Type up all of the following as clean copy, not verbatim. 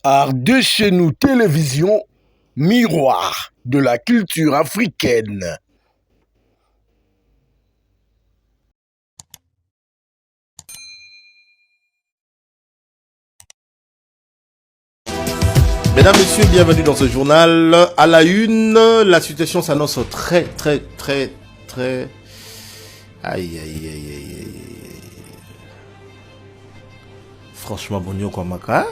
Art de chez nous télévision, miroir de la culture africaine. Mesdames, Messieurs, bienvenue dans ce journal. À la une, la situation s'annonce très... Aïe. Franchement, bonio kwa maka.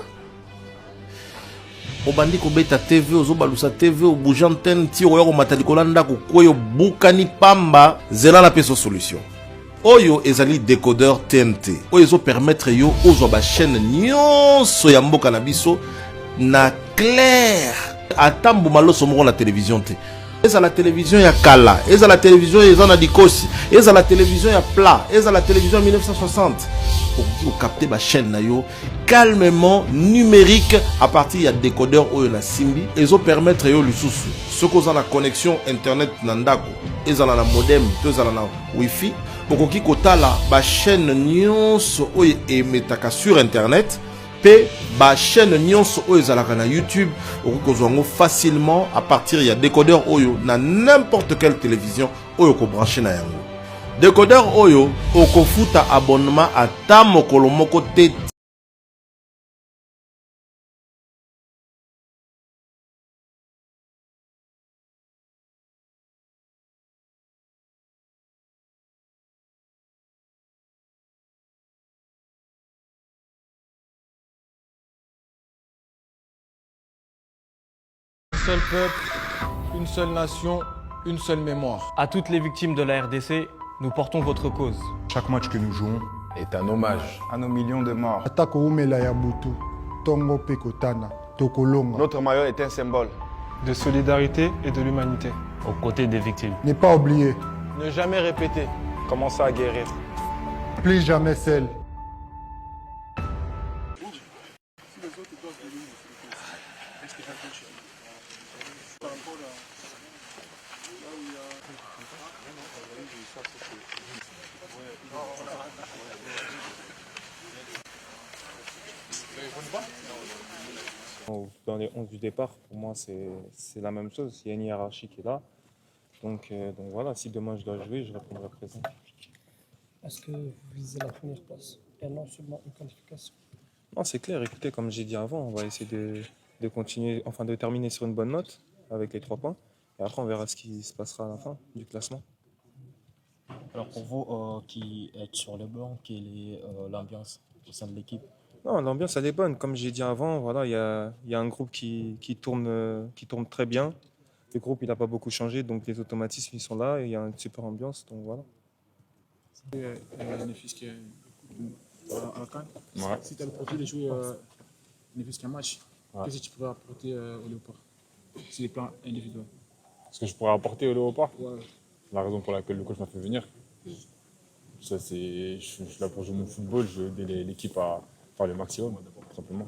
Obandi kobeta TV, ozobalusa TV, obuja antenne, tiro yako matalikolanda kukoyo bukani pamba, zela la peso solution. Oyo ezali décodeur TNT. Oyo ezo permettre yo ozwa ba chaîne nyonso ya mboka na biso na clair. Ata mbuma loso moko na télévision te. Eza la télévision ya kala, eza la télévision eza na dikosi, eza la télévision ya plat, eza la télévision 1960. Pour capter ba chaîne na yo calmement numérique à partir ya décodeur oyo na simbi, ezo permettre yo lisusu. Ceux qui ont la connexion internet na ndako, eza na modem, eza na wifi, bokoki kotala ba chaîne nyonso oyo emetaka sur internet. Pe ba chaîne nyonso oyo ezalaka na YouTube okokozwango facilement à partir ya décodeur oyo na n'importe quelle télévision oyo ko brancher na yango. Décodeur oyo okofuta abonnement ata mokolo moko te. Un seul peuple, une seule nation, une seule mémoire. À toutes les victimes de la RDC, nous portons votre cause. Chaque match que nous jouons Est un hommage à nos millions de morts. Atako umela ya butu, tongo pekotana, tokolonga. Notre maillot est un symbole de solidarité et de l'humanité. Aux côtés des victimes. Ne pas oublier, Ne jamais répéter. Commencer à guérir. plus jamais seul. Dans les 11 du départ, pour moi, c'est la même chose. Il y a une hiérarchie qui est là. Donc voilà, si demain je dois jouer, je répondrai présent. Est-ce que vous visez la première place et non seulement une qualification? Non, c'est clair. Écoutez, comme j'ai dit avant, on va essayer de continuer, enfin de terminer sur une bonne note avec les 3 points. Et après, on verra ce qui se passera à la fin du classement. Alors pour vous qui êtes sur le banc, quelle est l'ambiance au sein de l'équipe? Non, l'ambiance, elle est bonne. Comme j'ai dit avant, voilà, il y a un groupe qui tourne très bien. Le groupe, il n'a pas beaucoup changé, donc les automatismes, ils sont là et il y a une super ambiance, donc voilà. Nefis qui est à Cannes. Si tu as le profil de jouer Nefis qu'un match, qu'est-ce que tu pourrais apporter au Léopard sur les plans individuels? Ce que je pourrais apporter au Léopard, Ouais. la raison pour laquelle le coach m'a fait venir, ça c'est, je suis là pour jouer mon football, je veux aider l'équipe à faire le maximum, tout simplement.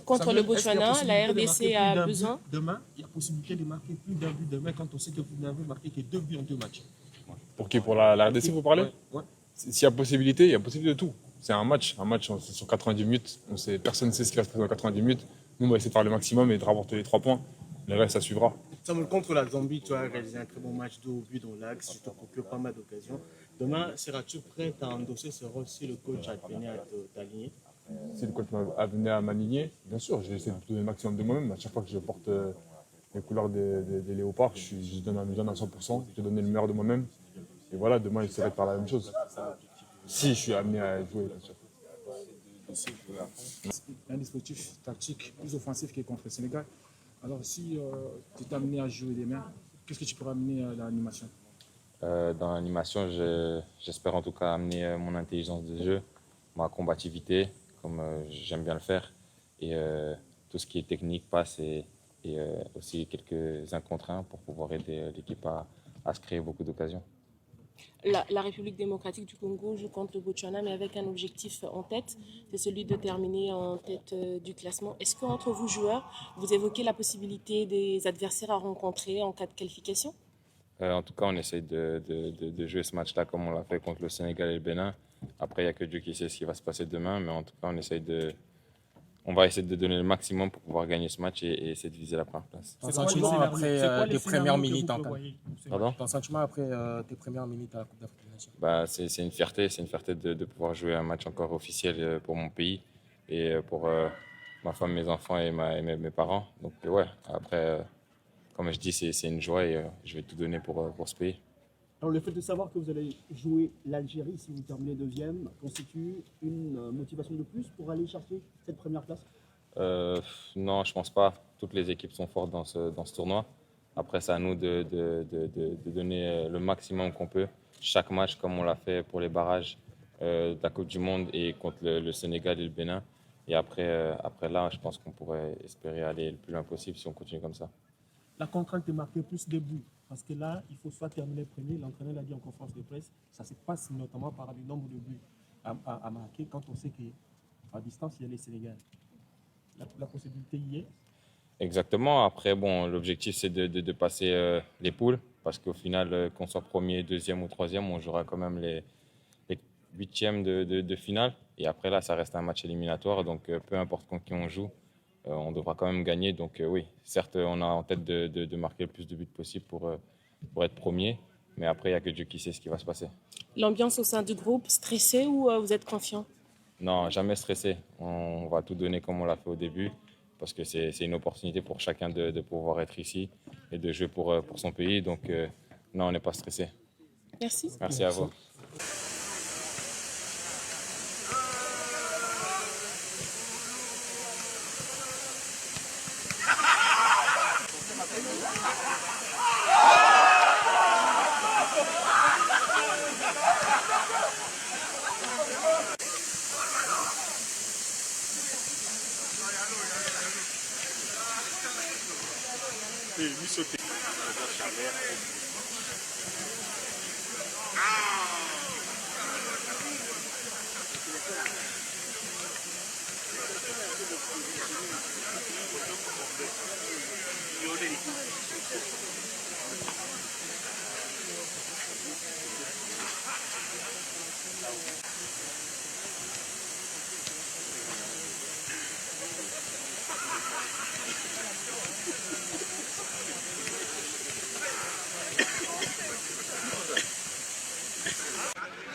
Contre le Botswana, la RDC a besoin. Demain, il y a possibilité de marquer plus d'un but demain quand on sait que vous n'avez marqué que 2 buts en 2 matchs. Pour qui? Pour la RDC, vous parlez? Ouais. S'il y a possibilité, il y a possibilité de tout. C'est un match, c'est sur 90 minutes, personne ne sait ce qui va se passer dans 90 minutes. Nous, on va essayer de faire le maximum et de rapporter les 3 points. Le reste, ça suivra. Samuel, contre la Zambie, tu as réalisé un très bon match, 2 buts dans l'axe, tu te procures pas mal d'occasions. Demain, seras-tu prêt à endosser ce rôle si le coach a venu à t'aligner? Si le coach a venu à m'aligner, bien sûr, j'ai essayé de donner le maximum de moi-même. À chaque fois que je porte les couleurs des Léopards, je donne à 100%, je donne le meilleur de moi-même. Et voilà, demain, j'essaierai de faire la même chose. Si je suis amené à jouer, bien sûr. Un dispositif tactique plus offensif que contre le Sénégal. Alors, si tu es amené à jouer demain, qu'est-ce que tu pourras amener à l'animation? Dans l'animation, j'espère en tout cas amener mon intelligence de jeu, ma combativité, comme j'aime bien le faire, et tout ce qui est technique, passe et aussi quelques 1 contre 1 pour pouvoir aider l'équipe à se créer beaucoup d'occasions. La République démocratique du Congo joue contre le Botswana, mais avec un objectif en tête, c'est celui de terminer en tête du classement. Est-ce qu'entre vous joueurs, vous évoquez la possibilité des adversaires à rencontrer en cas de qualification? En tout cas, on essaye de jouer ce match-là comme on l'a fait contre le Sénégal et le Bénin. Après, il n'y a que Dieu qui sait ce qui va se passer demain, mais en tout cas, on va essayer de donner le maximum pour pouvoir gagner ce match et essayer de viser la première place. Ton sentiment après tes premières minutes en CAN. Pardon? Ton sentiment après tes premières minutes à la Coupe d'Afrique des Nations. Bah, c'est une fierté de pouvoir jouer un match encore officiel pour mon pays et pour ma femme, mes enfants et mes parents. Donc ouais, après, comme je dis, c'est une joie et je vais tout donner pour ce pays. Alors le fait de savoir que vous allez jouer l'Algérie si vous terminez deuxième constitue une motivation de plus pour aller chercher cette première place? Non, je pense pas. Toutes les équipes sont fortes dans ce tournoi. Après, c'est à nous de donner le maximum qu'on peut. Chaque match, comme on l'a fait pour les barrages de la Coupe du Monde et contre le Sénégal et le Bénin. Et après là, je pense qu'on pourrait espérer aller le plus loin possible si on continue comme ça. La contrainte de marquer plus de buts, parce que là, il faut soit terminer premier, l'entraîneur l'a dit en conférence de presse, ça se passe notamment par le nombre de buts à marquer quand on sait qu'à distance, il y a les Sénégal. La possibilité y est. Exactement. Après, bon, l'objectif, c'est de passer les poules, parce qu'au final, qu'on soit premier, deuxième ou troisième, on jouera quand même les huitièmes de finale. Et après, là, ça reste un match éliminatoire, donc peu importe contre qui on joue, on devra quand même gagner. Donc oui, certes, on a en tête de marquer le plus de buts possible pour être premier, mais après, il n'y a que Dieu qui sait ce qui va se passer. L'ambiance au sein du groupe, stressé ou vous êtes confiant? Non, jamais stressé. On va tout donner comme on l'a fait au début, parce que c'est une opportunité pour chacun de pouvoir être ici et de jouer pour son pays. Donc non, on n'est pas stressé. Merci. Merci à vous.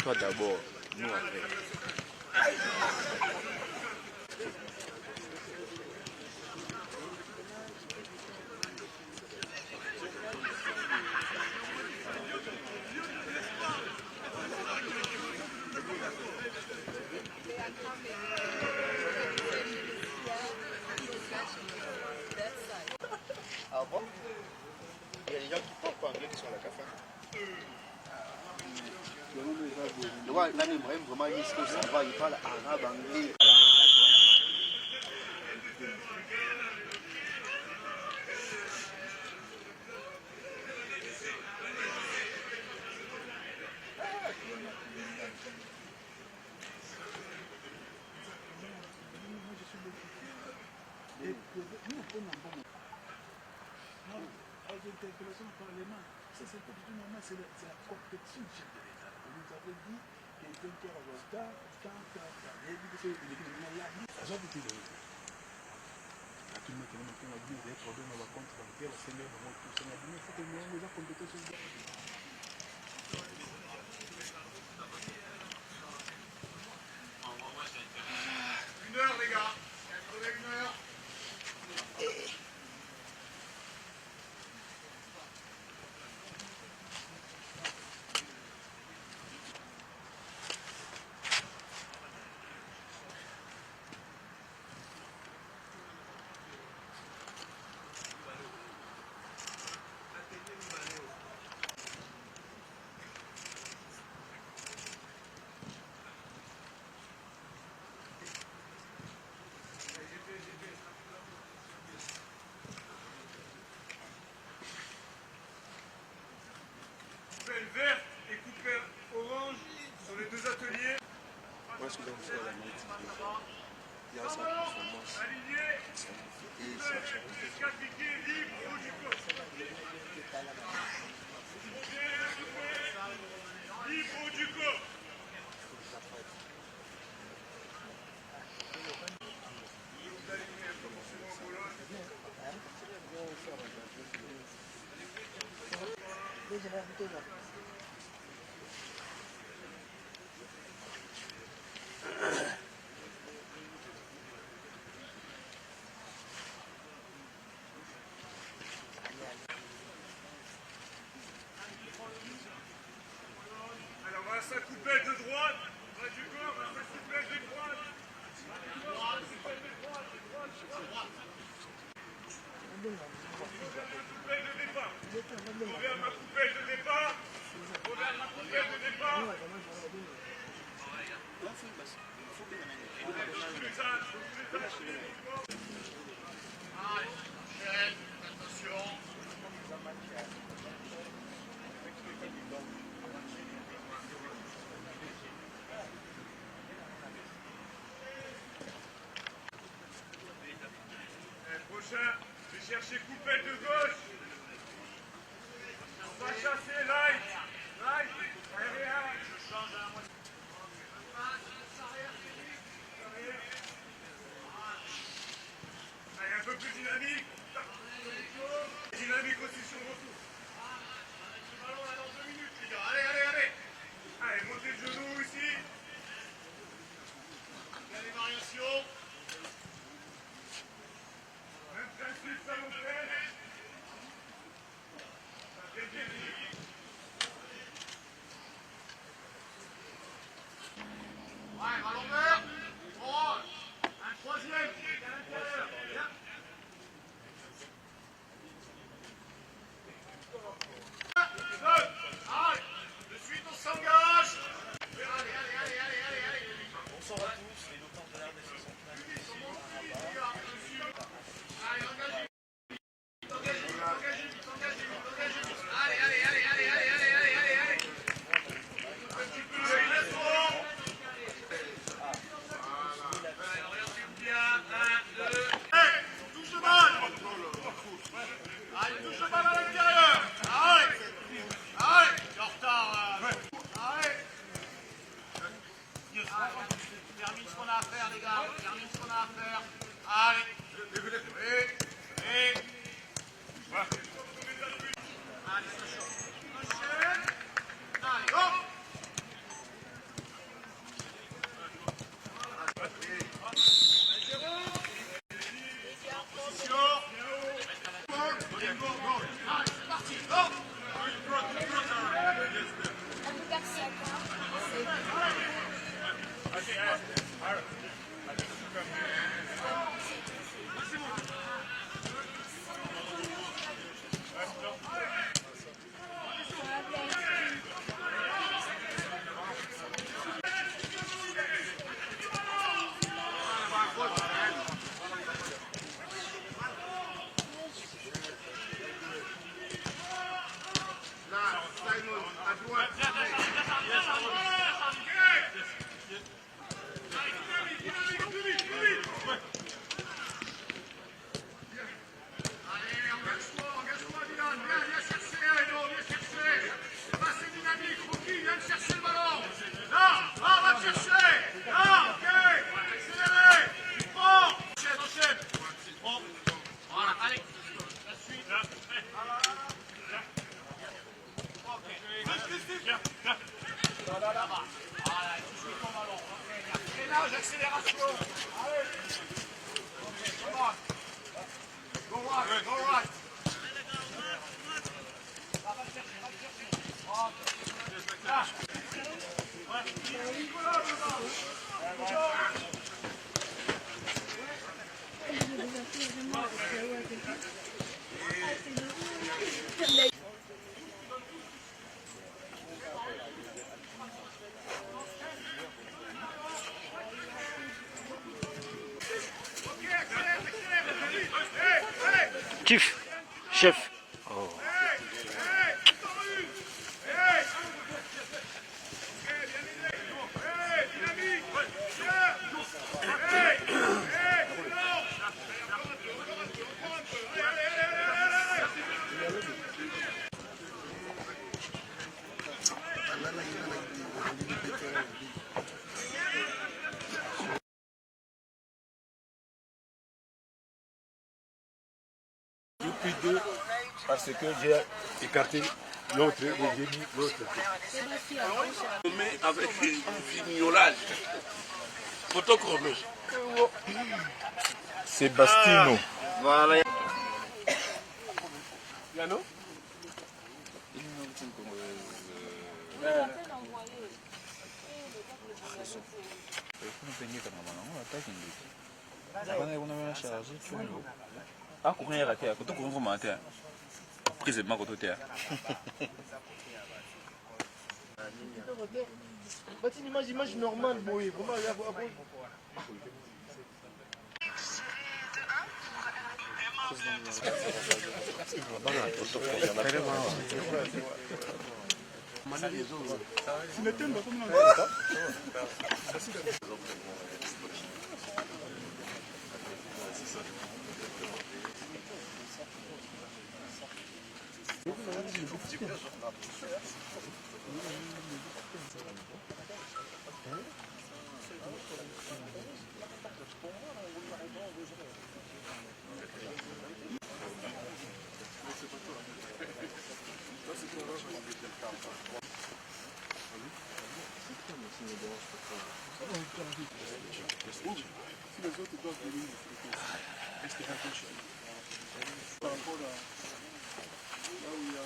Toi d'abord, nous après. Ah bon? Il y a des gens qui parlent pas anglais qui sont à la café. Là, même vraiment, il se ça va, il parle arabe, anglais. C'est pas du tout normal, c'est la compétition du chef de l'État. On nous avait dit quelqu'un qui a un retard, quand tu as réalisé que l'équipement là, ça va beaucoup de tout maintenant, on a dit des problèmes à la compte bancaire, c'est même avant tout ça. Il faut que nous ayons des compétences. Une heure, les gars. Une heure. Coupelle verte et coupelle orange sur les deux ateliers. Moi, je dois faire la nuit. Il y a sa performance. Et ça Libre du corps. Alors, Vincent Coupet de droite, bas du corps, Vincent Coupet de droite. Coupet de départ. Robert ma Coupet de départ. Robert ma Coupet de départ. Allez, enchaîne, attention. Prochain, je vais chercher Coupet de gauche. On va chasser Light. Light, arrière. Je change à la moitié. Allez, un peu plus dynamique. Dynamique aussi sur le retour. Ce ballon là dans 2 minutes, les gars. Allez, allez, allez. Allez, montez le genou ici. Bien les variations. Même principe, ça vous fait. Ça fait bien. Ouais, ballon vert. Oh, un troisième. À l'intérieur. Bien. Allez, de suite on s'engage. Allez, allez, allez, allez, allez, allez. Bonsoir à tous, les locaux de l'ARDC sont finalisés ici à Rabat. Allez, engagez. Engagez, engagez, engagez, engagez. Allez, allez, allez, allez, allez, allez, allez, allez, allez. Un petit peu le rétro. Voilà, orientez bien. 1, 2. Hey, touche le bal. Allez, touche le bal à l'intérieur. Allez. Allez, il est en retard. Allez. Termine ce qu'on a à faire, les gars. Termine ce qu'on a à faire. Allez. Et. Allez, attention. Allez, go. Allez, c'est parti. Go. Accélération. Allez. Come on. Go right, go right. Va le chercher, va le chercher. Là. Kiff, chef. Oh. Depuis deux, parce que j'ai écarté L'autre, le génie, l'autre. Mais avec un fignolage. Photochromé. Sébastino. Voilà. Yano une image normale, oui. Si les autres doivent venir, est-ce que ça peut changer par rapport à là où il y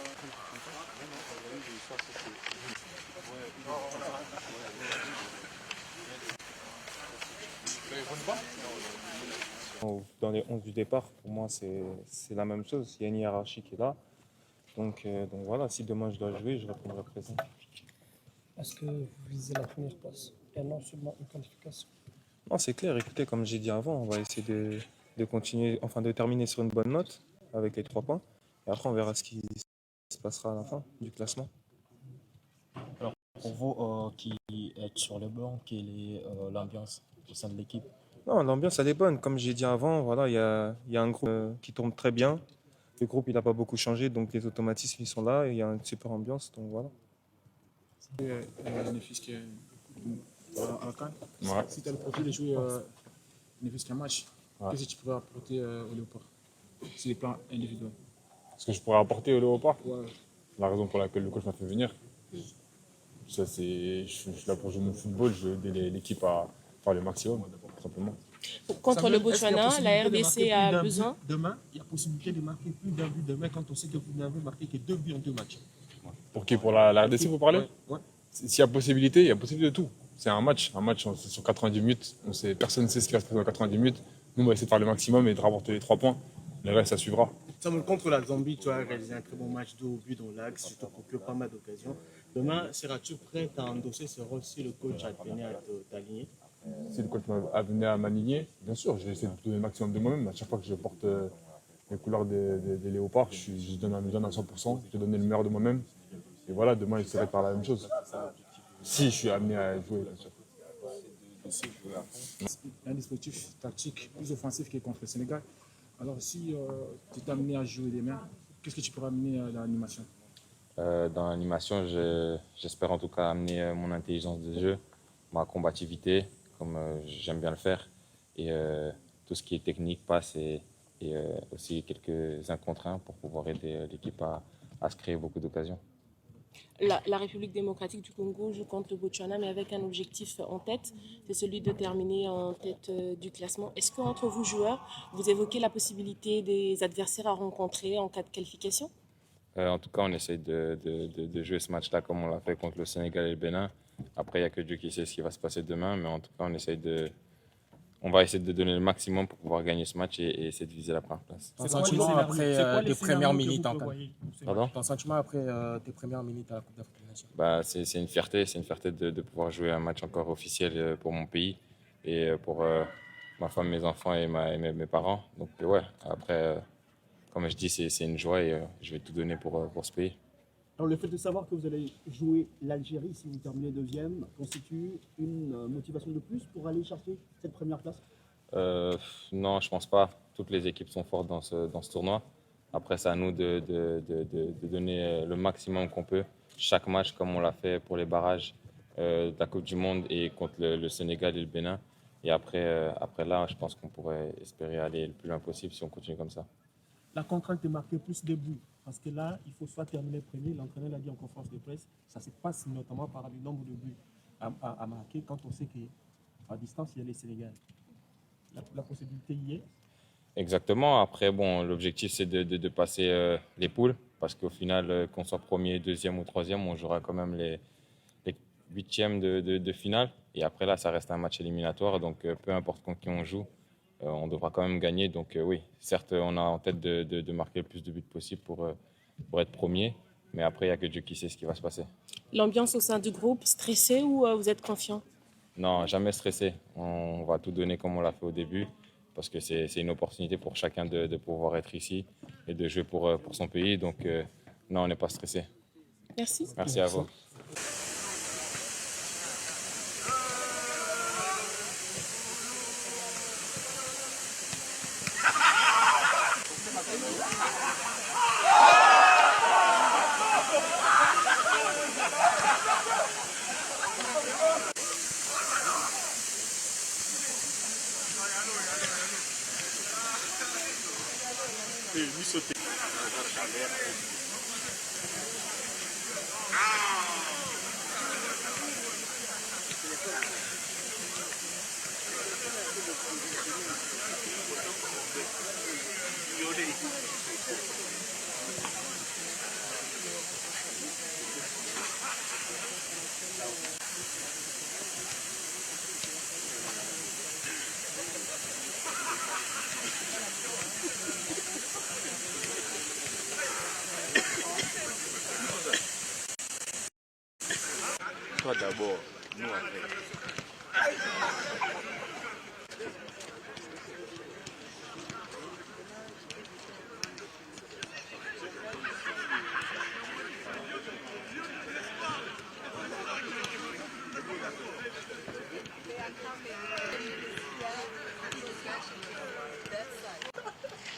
Dans les 11 du départ, pour moi, c'est la même chose. Il y a une hiérarchie qui est là. Donc voilà, si demain je dois jouer, je répondrai présent. Est-ce que vous visez la première place et non seulement une qualification? Non, c'est clair. Écoutez, comme j'ai dit avant, on va essayer de continuer, enfin de terminer sur une bonne note avec les 3 points. Et après, on verra ce qui se passera à la fin du classement. Alors, pour vous qui êtes sur le banc, quelle est l'ambiance au sein de l'équipe? Non, l'ambiance, elle est bonne. Comme j'ai dit avant, voilà, il y a un groupe qui tourne très bien. Le groupe, il n'a pas beaucoup changé, donc les automatismes, ils sont là. Et il y a une super ambiance, donc voilà. Néfis qui est à Cannes. Ouais. Si tu as le profil de jouer Néfis qu'un match, qu'est-ce que tu pourrais apporter au Léopard sur les plans individuels? Ce que je pourrais apporter au Léopard, Ouais. la raison pour laquelle le coach m'a fait venir, ça c'est, je suis là pour jouer mon football, je veux aider l'équipe à faire le maximum, tout simplement. Contre le Botswana, la RDC a besoin. Demain, il y a possibilité de marquer plus d'un but demain quand on sait que vous n'avez marqué que 2 buts en 2 matchs. Pour qui? Pour la RDC, vous parlez? Ouais. S'il y a possibilité, il y a possibilité de tout. C'est un match, c'est sur 90 minutes. Personne ne sait ce qui va se passer dans 90 minutes. Nous, on va essayer de faire le maximum et de rapporter les 3 points. Le reste, ça suivra. Samuel, contre la Zambie, tu as réalisé un très bon match de haut but dans l'axe, tu te procures pas mal d'occasions. Demain, seras-tu prêt à endosser ce rôle si le coach a tenu à t'aligner? Si le coach a venu à m'aligner, bien sûr, je vais essayer de donner le maximum de moi-même. À chaque fois que je porte les couleurs des léopards, je donne à 100%, je vais donner le meilleur de moi-même. Et voilà, demain, j'essaierai de faire la même chose. Si je suis amené à jouer, bien sûr. Un dispositif tactique plus offensif que contre le Sénégal. Alors, si tu es amené à jouer demain, qu'est-ce que tu pourras amener dans l'animation? Dans l'animation, j'espère en tout cas amener mon intelligence de jeu, ma combativité, comme j'aime bien le faire, et tout ce qui est technique, passe et aussi quelques 1 contre 1 pour pouvoir aider l'équipe à se créer beaucoup d'occasions. La République démocratique du Congo joue contre le Botswana, mais avec un objectif en tête, c'est celui de terminer en tête du classement. Est-ce qu'entre vous joueurs, vous évoquez la possibilité des adversaires à rencontrer en cas de qualification? En tout cas, on essaye de jouer ce match-là comme on l'a fait contre le Sénégal et le Bénin. Après, il n'y a que Dieu qui sait ce qui va se passer demain, mais en tout cas, on va essayer de donner le maximum pour pouvoir gagner ce match et essayer de viser la première place. Ton sentiment après tes premières minutes en Cannes? Pardon? Ton sentiment après tes premières minutes à la Coupe d'Afrique des Nations? C'est une fierté de pouvoir jouer un match encore officiel pour mon pays et pour ma femme, mes enfants et mes parents. Donc ouais, après, comme je dis, c'est une joie et je vais tout donner pour ce pays. Alors, le fait de savoir que vous allez jouer l'Algérie si vous terminez 2e constitue une motivation de plus pour aller chercher cette première place? Non, je pense pas. Toutes les équipes sont fortes dans ce tournoi. Après, c'est à nous de donner le maximum qu'on peut. Chaque match, comme on l'a fait pour les barrages de la Coupe du Monde et contre le Sénégal et le Bénin. Et après là, je pense qu'on pourrait espérer aller le plus loin possible si on continue comme ça. La contrainte de marquer plus de buts Parce que là, il faut soit terminer premier, l'entraîneur l'a dit en conférence de presse, ça se passe notamment par le nombre de buts à marquer quand on sait qu'à distance, il y a les Sénégal. La possibilité y est. Exactement. Après, bon, l'objectif, c'est de passer les poules, parce qu'au final, qu'on soit premier, deuxième ou troisième, on jouera quand même les huitièmes de finale. Et après, là, ça reste un match éliminatoire. Donc, peu importe contre qui on joue, on devra quand même gagner. Donc, oui, certes, on a en tête de marquer le plus de buts possible pour être premier. Mais après, il n'y a que Dieu qui sait ce qui va se passer. L'ambiance au sein du groupe, stressé ou vous êtes confiant? Non, jamais stressé. On va tout donner comme on l'a fait au début, parce que c'est une opportunité pour chacun de pouvoir être ici et de jouer pour son pays. Donc, non, on n'est pas stressé. Merci. Merci à vous. Toi d'abord, nous après.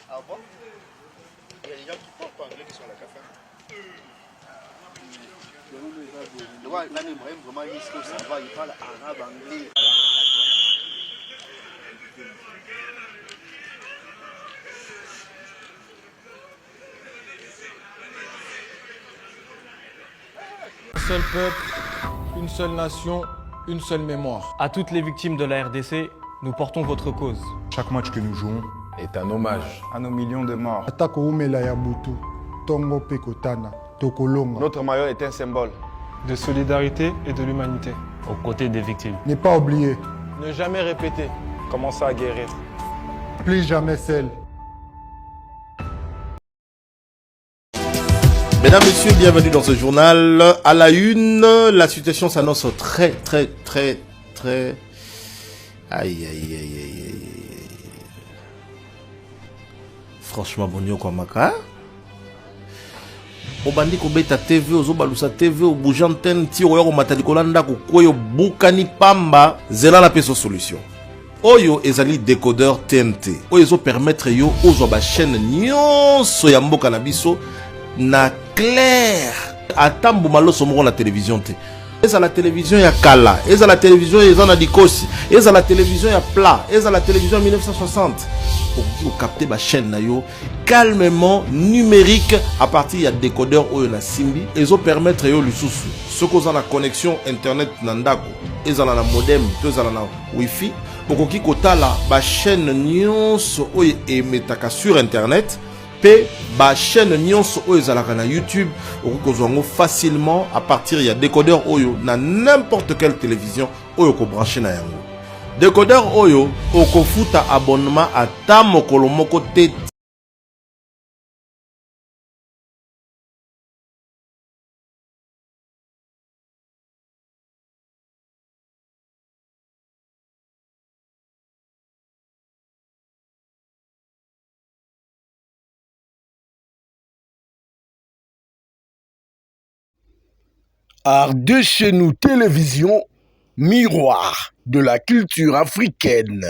Ah bon? Il y a des gens qui parlent pas anglais qui sont à la café. Là, même vraiment, il sait où ça va, il parle arabe, anglais. Un seul peuple, une seule nation, une seule mémoire. À toutes les victimes de la RDC, nous portons votre cause. Chaque match que nous jouons Est un hommage À nos millions de morts. Atako Umela Yabutu, Tongo Pekotana, Tokolonga. Notre maillot est un symbole De solidarité et de l'humanité. Aux côtés des victimes. Ne pas oublier, Ne jamais répéter. Commence à guérir. plus jamais seul. Mesdames, Messieurs, bienvenue dans ce journal. À la une, la situation s'annonce très... Aïe. Franchement, bonio kwa maka. Obandi kobeta TV, ozobalusa TV, obuja antenne, ti oya ko matalikola ndako koyo bukani pamba, zela na peso solution. Oyo ezali décodeur TNT. Oyo ezo permettre yo ozwa ba chaîne nyonso ya mboka na biso na clair. Atambu maloso moko na télévision te. Eza la télévision ya kala, eza la télévision eza na dikosi, eza la télévision ya plat, eza la télévision ya 1960. Pour capter ba chaîne na yo calmement numérique à partir ya décodeur oyo na simbi, ezo permettre yo lisusu. Ce qu'on a la connexion internet na ndako, eza na modem, eza na wifi, okoki kotala ba chaîne nyonso oyo emetaka sur internet. Pe ba chaîne nyonso oyo ezalaka na YouTube okokozwango facilement à partir ya décodeur oyo na n'importe quelle télévision oyo ko brancher na yango. Décodeur oyo okofuta abonnement ata mokolo moko te. Art de chez nous télévision, miroir de la culture africaine.